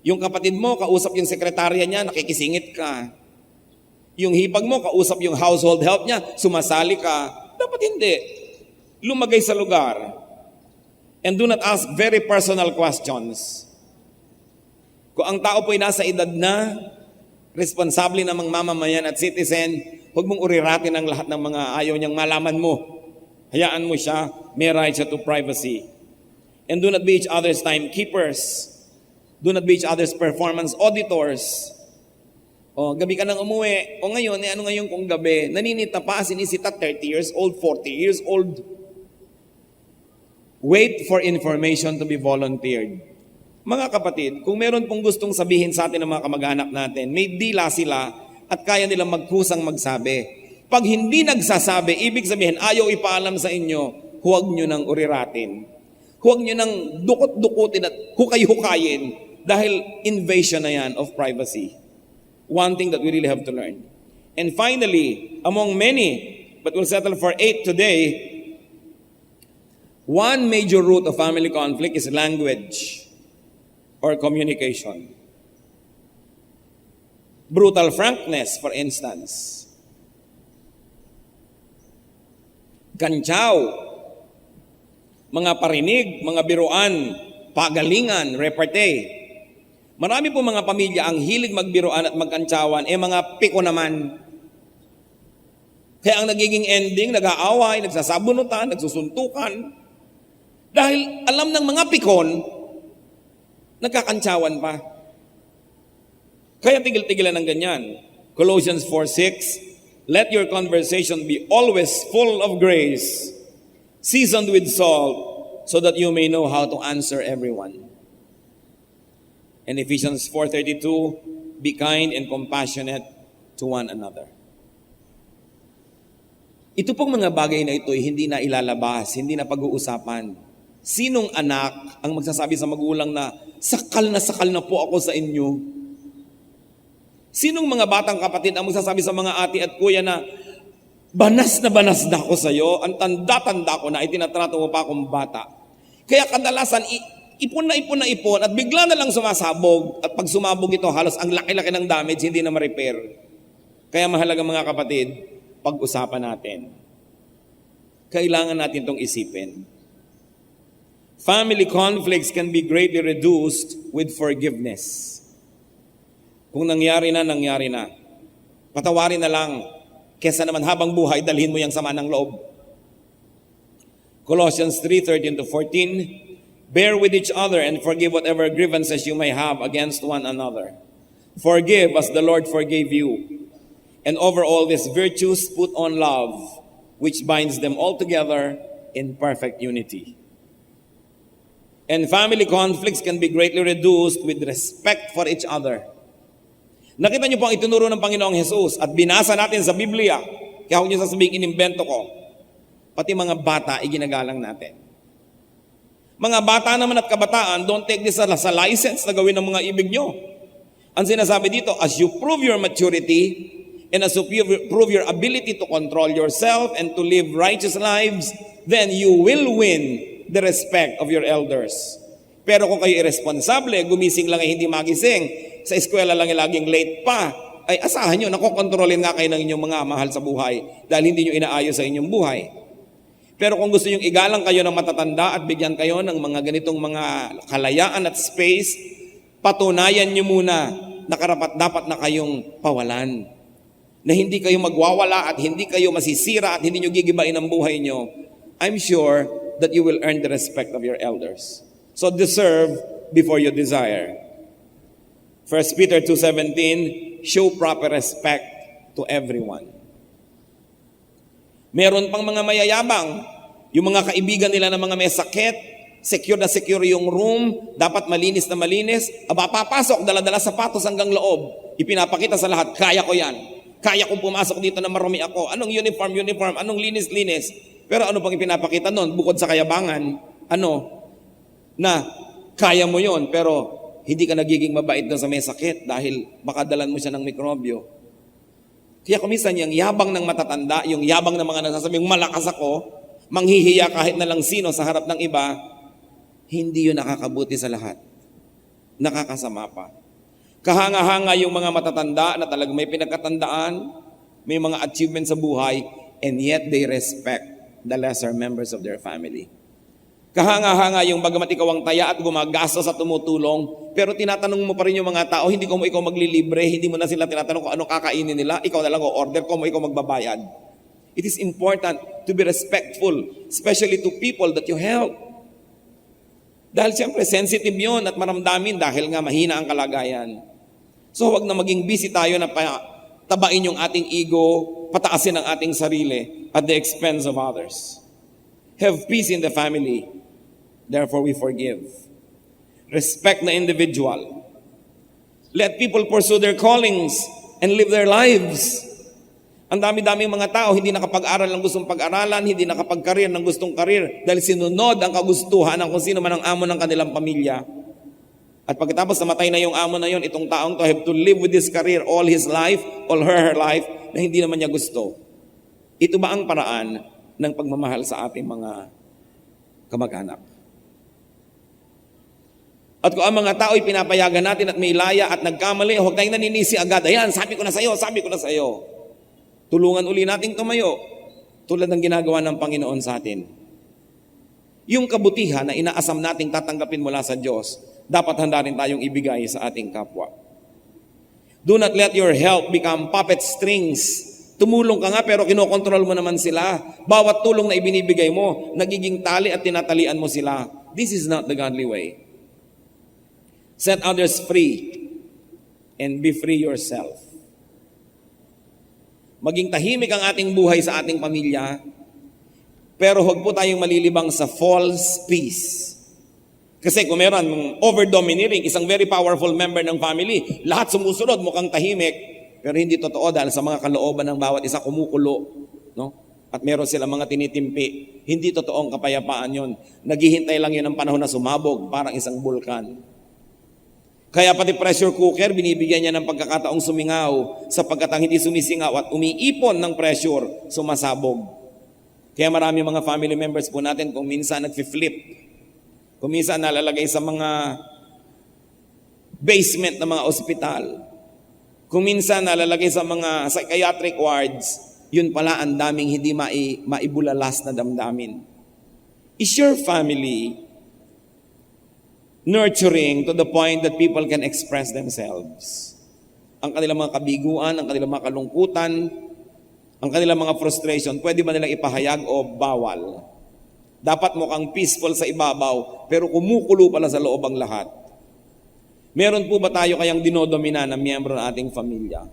Yung kapatid mo, kausap yung sekretarya niya, nakikisingit ka. Yung hipag mo, kausap yung household help niya, sumasali ka. Dapat hindi. Lumagay sa lugar. And do not ask very personal questions. Kung ang tao po'y nasa edad na, responsable na mga mamamayan at citizen, huwag mong uriratin ang lahat ng mga ayaw niyang malaman mo. Hayaan mo siya, may right siya to privacy. And do not be each other's timekeepers. Do not be each other's performance auditors. O, gabi ka nang umuwi. O ngayon, ano ngayon kung gabi? Naninita pa, sinisita 30 years old, 40 years old. Wait for information to be volunteered. Mga kapatid, kung meron pong gustong sabihin sa atin ng mga kamag-anak natin, may dila sila at kaya nilang magkusang magsabi. Pag hindi nagsasabi, ibig sabihin, ayaw ipaalam sa inyo, huwag nyo nang uriratin. Huwag nyo nang dukot-dukutin at hukay-hukayin dahil invasion na yan of privacy. One thing that we really have to learn. And finally, among many, but we'll settle for 8 today, one major root of family conflict is language or communication. Brutal frankness, for instance. Kantsaw, mga parinig, mga biruan, pagalingan, repartee. Marami po mga pamilya ang hilig magbiruan at magkantsawan, mga piko naman. Kaya ang nagiging ending, nag-aaway, nagsasabunutan, nagsusuntukan. Dahil alam ng mga pikon, nagkakantsawan pa. Kaya tigil-tigilan ng ganyan. Colossians 4:6, let your conversation be always full of grace, seasoned with salt, so that you may know how to answer everyone. And Ephesians 4:32, be kind and compassionate to one another. Ito pong mga bagay na ito hindi na ilalabas, hindi na pag-uusapan. Sinong anak ang magsasabi sa magulang na sakal na po ako sa inyo? Sinong mga batang kapatid ang magsasabi sa mga ate at kuya na banas na ako sa iyo, ang tanda-tanda ko na itinatrato mo pa akong bata? Kaya kadalasan, ipon at bigla na lang sumasabog, at pag sumabog ito, halos ang laki-laki ng damage, hindi na ma-repair. Kaya mahalaga mga kapatid, pag-usapan natin. Kailangan natin itong isipin. Family conflicts can be greatly reduced with forgiveness. Kung nangyari na. Patawarin na lang, kesa naman habang buhay, dalhin mo yung sama ng loob. Colossians 3:13-14, bear with each other and forgive whatever grievances you may have against one another. Forgive as the Lord forgave you. And over all these virtues, put on love, which binds them all together in perfect unity. And family conflicts can be greatly reduced with respect for each other. Nakita niyo po ang itinuro ng Panginoong Jesus at binasa natin sa Biblia. Kaya huwag niyo sasabihin, inimbento ko. Pati mga bata, iginagalang natin. Mga bata naman at kabataan, don't take this as a license na gawin ng mga ibig niyo. Ang sinasabi dito, as you prove your maturity and as you prove your ability to control yourself and to live righteous lives, then you will win the respect of your elders. Pero kung kayo irresponsable, gumising lang ay hindi magising, sa eskwela lang ay laging late pa, ay asahan nyo, nakokontrolin nga kayo ng inyong mga mahal sa buhay dahil hindi nyo inaayos sa inyong buhay. Pero kung gusto nyo igalang kayo ng matatanda at bigyan kayo ng mga ganitong mga kalayaan at space, patunayan nyo muna na karapat-dapat na kayong pawalan. Na hindi kayo magwawala at hindi kayo masisira at hindi nyo gigibain ang buhay nyo. I'm sure that you will earn the respect of your elders. So deserve before you desire. 1 Peter 2:17, show proper respect to everyone. Meron pang mga mayayabang, yung mga kaibigan nila ng mga may sakit, secure na secure yung room, dapat malinis na malinis, papasok, dala-dala sapatos hanggang loob, ipinapakita sa lahat, kaya ko yan, kaya kong pumasok dito na marumi ako, anong uniform, anong linis. Pero ano pang ipinapakita nun, bukod sa kayabangan, na kaya mo yon pero hindi ka nagiging mabait na sa may sakit dahil baka dalan mo siya ng mikrobyo. Kaya kumisan yung yabang ng matatanda, yung yabang ng mga nagsasabing malakas ako, manghihiya kahit na lang sino sa harap ng iba, hindi yun nakakabuti sa lahat. Nakakasama pa. Kahanga-hanga yung mga matatanda na talagang may pinagkatandaan, may mga achievements sa buhay, and yet they respect the lesser members of their family. Kahanga-hanga yung bagamat ikaw ang taya at gumagastos at tumutulong, pero tinatanong mo pa rin yung mga tao, hindi ko mo ikaw maglilibre, hindi mo na sila tinatanong kung ano kakainin nila, ikaw na lang o-order ko mo ikaw magbabayad. It is important to be respectful, especially to people that you help. Dahil siyempre sensitive yun at maramdamin dahil nga mahina ang kalagayan. So huwag na maging busy tayo na tabain yung ating ego, pataasin ang ating sarili at the expense of others. Have peace in the family. Therefore, we forgive. Respect the individual. Let people pursue their callings and live their lives. Ang dami-daming mga tao hindi nakapag-aral ng gustong pag-aralan, hindi nakapag-career ng gustong career dahil sinunod ang kagustuhan ng kung sino man ang amo ng kanilang pamilya. At pagkatapos namatay na yung amo na yon, itong taong to have to live with this career all his life, all her life, na hindi naman niya gusto. Ito ba ang paraan ng pagmamahal sa ating mga kamag-anak? At kung ang mga tao'y pinapayagan natin at may laya at nagkamali, huwag tayong naninisi agad. Ayan, sabi ko na sa'yo. Tulungan uli nating tumayo tulad ng ginagawa ng Panginoon sa atin. Yung kabutihan na inaasam nating tatanggapin mula sa Diyos, dapat handa rin tayong ibigay sa ating kapwa. Do not let your help become puppet strings. Tumulong ka nga pero kinokontrol mo naman sila. Bawat tulong na ibinibigay mo, nagiging tali at tinatalian mo sila. This is not the godly way. Set others free and be free yourself. Maging tahimik ang ating buhay sa ating pamilya, pero huwag po tayong malilibang sa false peace. Kasi kung meron over-domineering, isang very powerful member ng family, lahat sumusunod, mukhang tahimik, pero hindi totoo dahil sa mga kalooban ng bawat isa kumukulo, no? At meron sila mga tinitimpi. Hindi totoong kapayapaan yon. Naghihintay lang yun ng panahon na sumabog, parang isang bulkan. Kaya pati pressure cooker, binibigyan niya ng pagkakataong sumingaw sapagkat ang hindi sumisingaw at umiipon ng pressure, sumasabog. Kaya marami mga family members po natin kung minsan nag-flip, kung minsan nalalagay sa mga basement ng mga ospital, kung minsan nalalagay sa mga psychiatric wards, yun pala ang daming hindi maibulalas na damdamin. Is your family nurturing to the point that people can express themselves? Ang kanilang mga kabiguan, ang kanilang mga kalungkutan, ang kanilang mga frustration, pwede ba nilang ipahayag o bawal? Dapat mukhang peaceful sa ibabaw, pero kumukulo pala sa loob ang lahat. Meron po ba tayo kayang dinodomina na miyembro ng ating pamilya?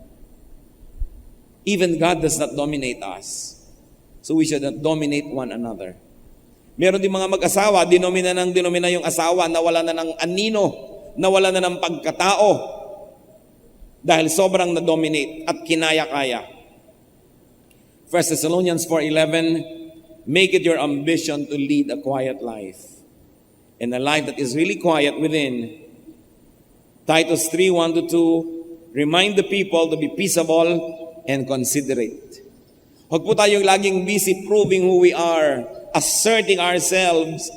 Even God does not dominate us. So we should not dominate one another. Meron din mga mag-asawa, dinomina yung asawa, nawala na ng anino, nawala na ng pagkatao dahil sobrang na-dominate at kinaya-kaya. 1 Thessalonians 4:11, make it your ambition to lead a quiet life and a life that is really quiet within. Titus 3:1-2, remind the people to be peaceable and considerate. Huwag po tayong laging busy proving who we are, asserting ourselves,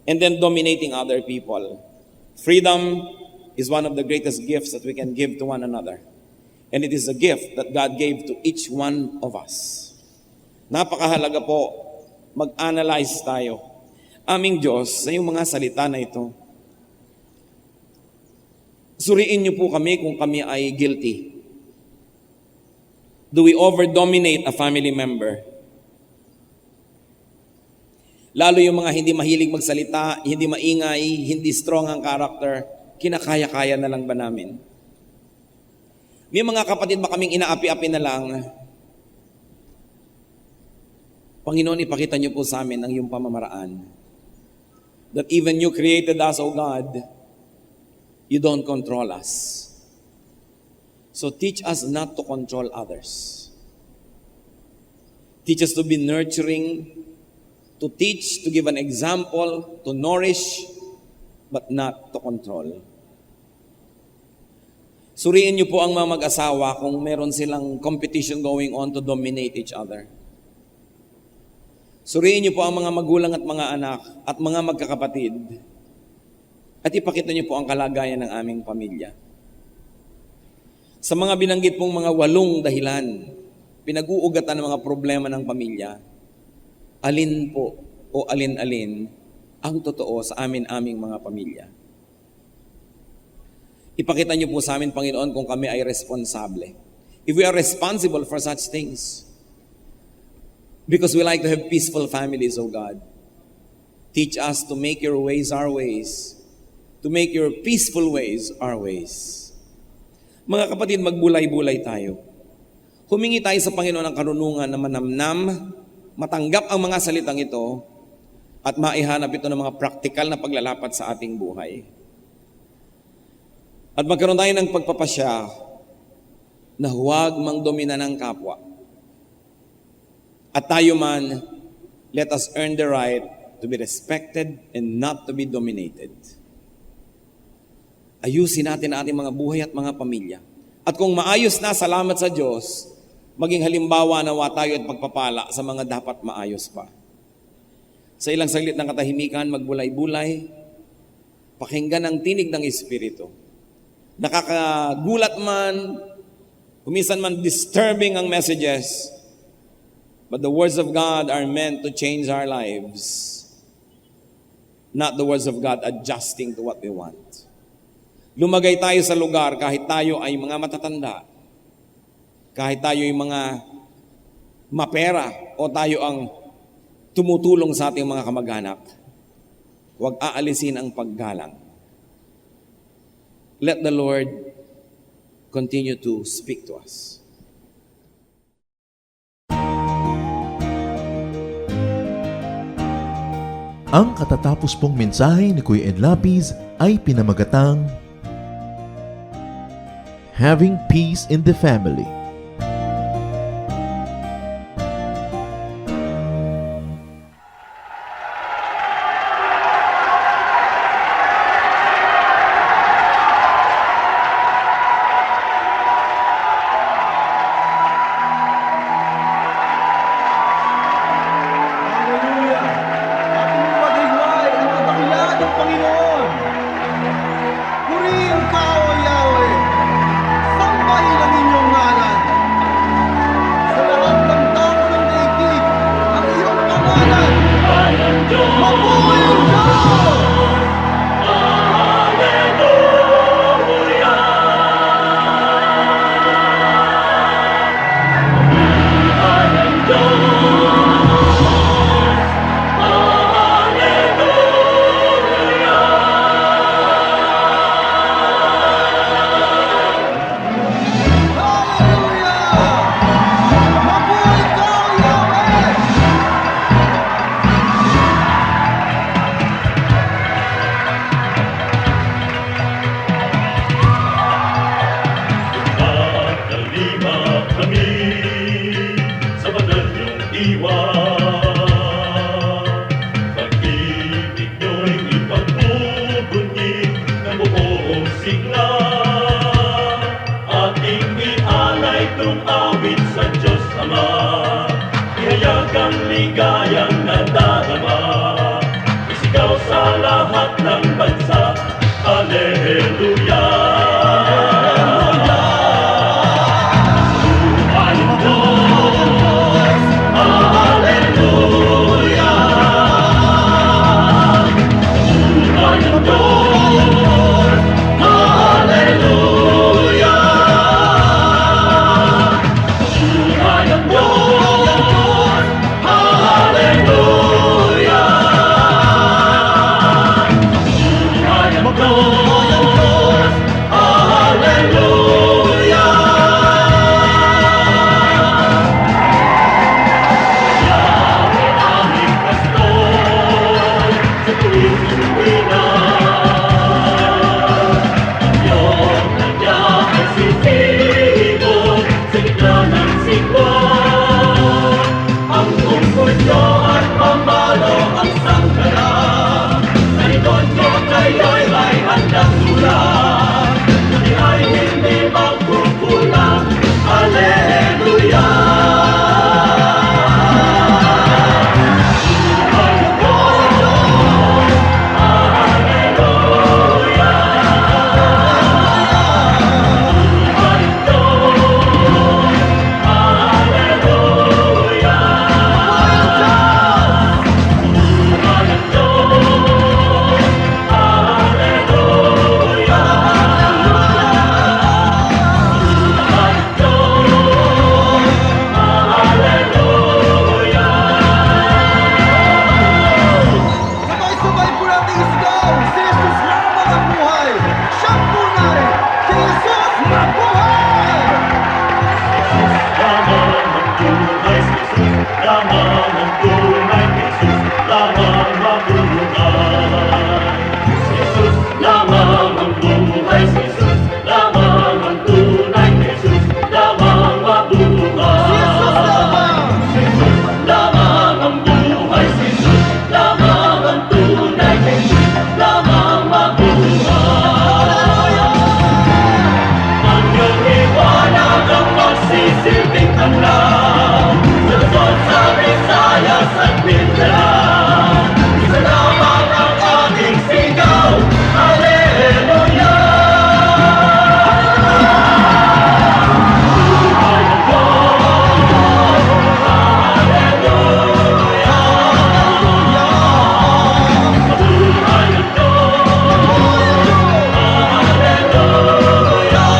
and then dominating other people. Freedom is one of the greatest gifts that we can give to one another. And it is a gift that God gave to each one of us. Napakahalaga po, mag-analyze tayo. Aming Diyos, sa iyong mga salita na ito, suriin niyo po kami kung kami ay guilty. Do we over-dominate a family member? Lalo yung mga hindi mahilig magsalita, hindi maingay, hindi strong ang character, kinakaya-kaya na lang ba namin? May mga kapatid ba kaming inaapi-api na lang? Panginoon, ipakita niyo po sa amin ang iyong pamamaraan. That even you created us, O God, you don't control us. So teach us not to control others. Teach us to be nurturing, to teach, to give an example, to nourish, but not to control. Suriin niyo po ang mga mag-asawa kung meron silang competition going on to dominate each other. Suriin niyo po ang mga magulang at mga anak at mga magkakapatid at ipakita niyo po ang kalagayan ng aming pamilya. Sa mga binanggit pong mga 8 dahilan, pinag-uugatan ng mga problema ng pamilya, alin po o alin-alin ang totoo sa aming mga pamilya. Ipakita niyo po sa amin, Panginoon, kung kami ay responsable. If we are responsible for such things, because we like to have peaceful families, O God, teach us to make your ways our ways, to make your peaceful ways our ways. Mga kapatid, magbulay-bulay tayo. Humingi tayo sa Panginoon ng karunungan na manamnam, matanggap ang mga salitang ito, at maihanap ito ng mga praktikal na paglalapat sa ating buhay. At magkaroon tayo ng pagpapasya na huwag mangdomina ng kapwa. At tayo man, let us earn the right to be respected and not to be dominated. Ayusin natin ang ating mga buhay at mga pamilya. At kung maayos na, salamat sa Diyos, maging halimbawa nawa tayo at pagpapala sa mga dapat maayos pa. Sa ilang saglit ng katahimikan, magbulay-bulay, pakinggan ang tinig ng Espiritu. Nakakagulat man, kuminsan man disturbing ang messages, but the words of God are meant to change our lives, not the words of God adjusting to what we want. Lumagay tayo sa lugar kahit tayo ay mga matatanda, kahit tayo ay mga mapera o tayo ang tumutulong sa ating mga kamag-anak, huwag aalisin ang paggalang. Let the Lord continue to speak to us. Ang katatapos pong mensahe ni Kuya Ed Lapiz ay pinamagatang Having Peace in the Family. Hallelujah! Ating maghiwalay ang kadakilaan ng Panginoon. Purihin ka, O Yahweh. Sambahin ang inyong ngalan. Jesus lamang ang buhay, Jesus lamang ang tunay, Jesus lamang mabuhay. Jesus lamang ang buhay, Jesus lamang ang tunay, Jesus lamang mabuhay. Ang iyong liwanag ang magsisilbing tanlaw, sa Luzon, sa Visayas at Mindanao. Isa lamang ang ating sigaw, Hallelujah! Buhay ang Diyos, Hallelujah! Buhay ang Diyos, Hallelujah!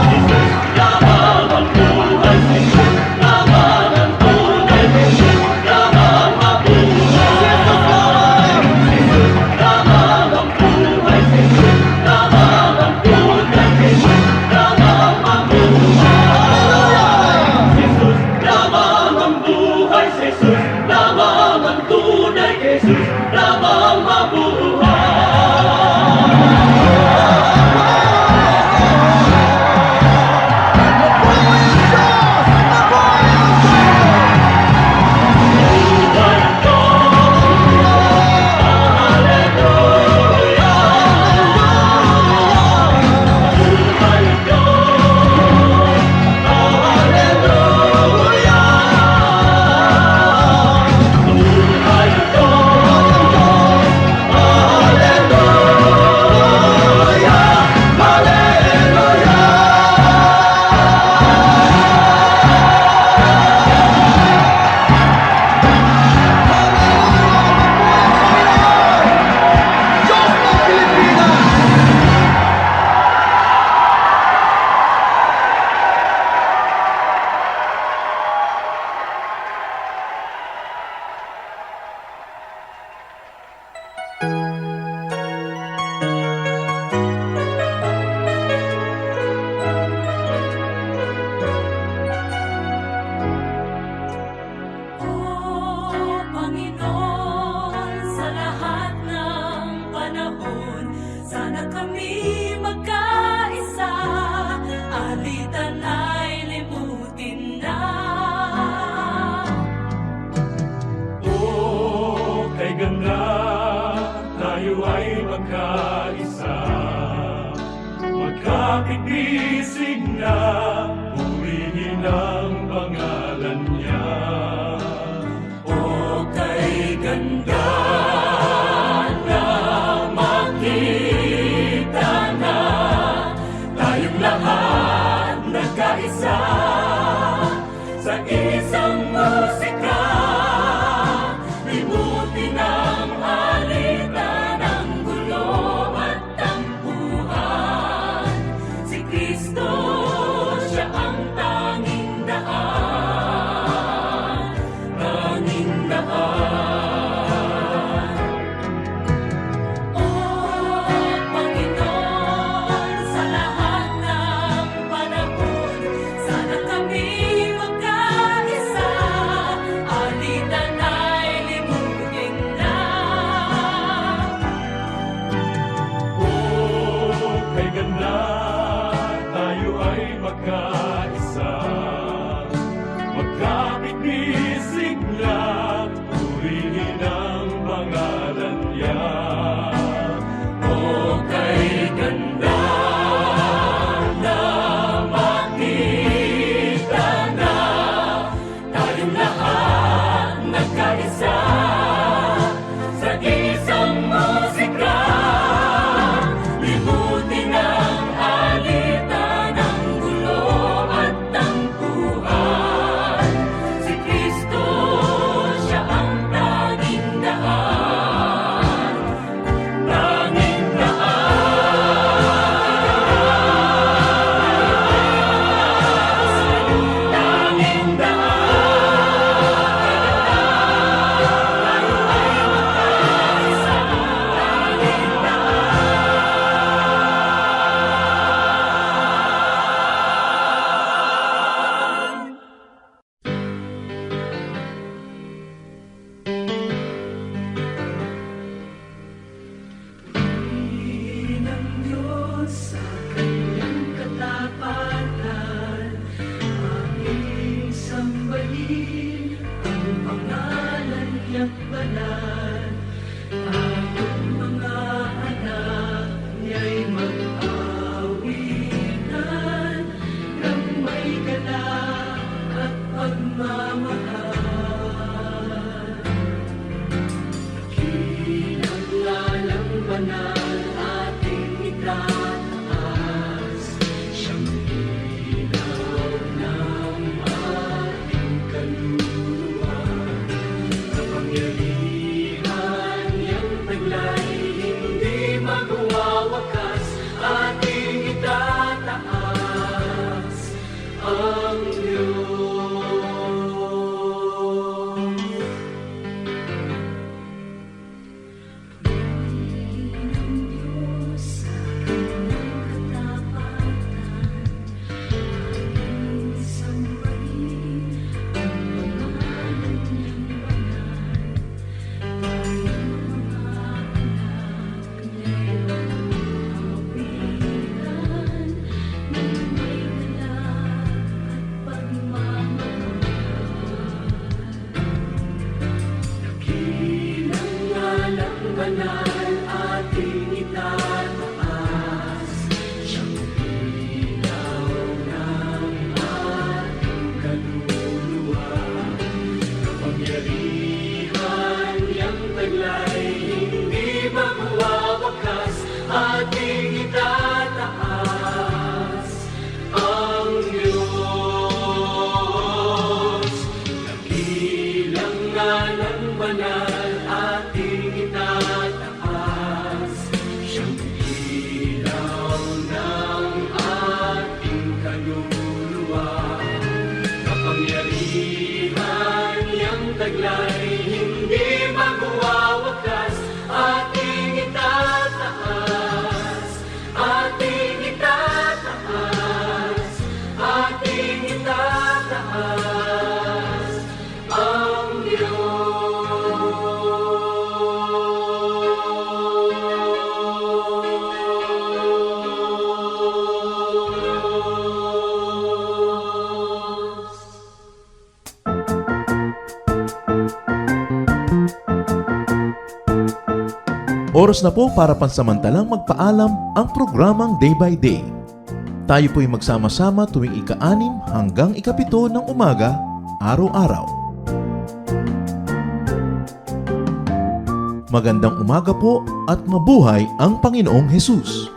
Jesus lamang ang buhay, Jesus lamang ang tunay, Jesus lamang mabuhay. Jesus lamang ang buhay, Jesus lamang ang tunay, Jesus lamang mabuhay. Jesus lamang ang buhay, Jesus lamang ang tunay, Jesus lamang mabuhay. Buhay ang Diyos, Hallelujah! Buhay ang Diyos, Hallelujah! Buhay ang Diyos, Hallelujah! Diyos ng Pilipinas! O Panginoon, sa lahat ng panahon, sana kami magkaisa, alitan ay limutin na. O kay ganda, tayo ay magkaisa, magkapit-isig na, purihin ang pangalan niya. O kay ganda na makita na, tayong lahat nagkaisa sa isang musika. Limutin ang alitan, ang gulo at tampuhan. Si Kristo, siya ang tanging daan, tanging daan. O Panginoon, sa lahat ng panahon, sana kami magkaisa, alitan ay limutin na. O kay ganda, tayo ay magkaisa, magkapit-isig lang, purihin ang pangalan niya. O kay ganda na makita na, tayong lahat nagkaisa sa isang musika. Limutin ang alitan, ang gulo at tampuhan. Si Kristo, siya ang tanging daan, tanging daan, tanging daan. banal, ang mga anak niya'y mag-awitan ng may galak at pagmamahal. Kinaglalang banal ating itataas, siyang ilaw ng ating kaluluwa. Kapangyarihan niyang taglay, hindi magwawakas, ating itataas ang Diyos. Ng Diyos sa kanyang katapatan, ating sambahin ang pangalan niyang banal. Tayong mga anak niya'y mag-awitan ng may galak at pagmamahal. Dakilang ngalang banal ating itataas, siyang ilaw ng ating kaluluwa. Kapangyarihan niyang taglay, hindi magwawakas, ating itataas ang Diyos. Dakilang ngalang banal ating itataas, siyang ilaw ng ating kaluluwa. Kapangyarihan niyang taglay, hindi magwawakas, ating itataas, ating itataas, ating itataas ang Diyos. Oras na po para pansamantalang magpaalam ang programang Day by Day. Tayo po'y magsama-sama tuwing ika-6 hanggang ika-7 ng umaga, araw-araw. Magandang umaga po at mabuhay ang Panginoong Hesus!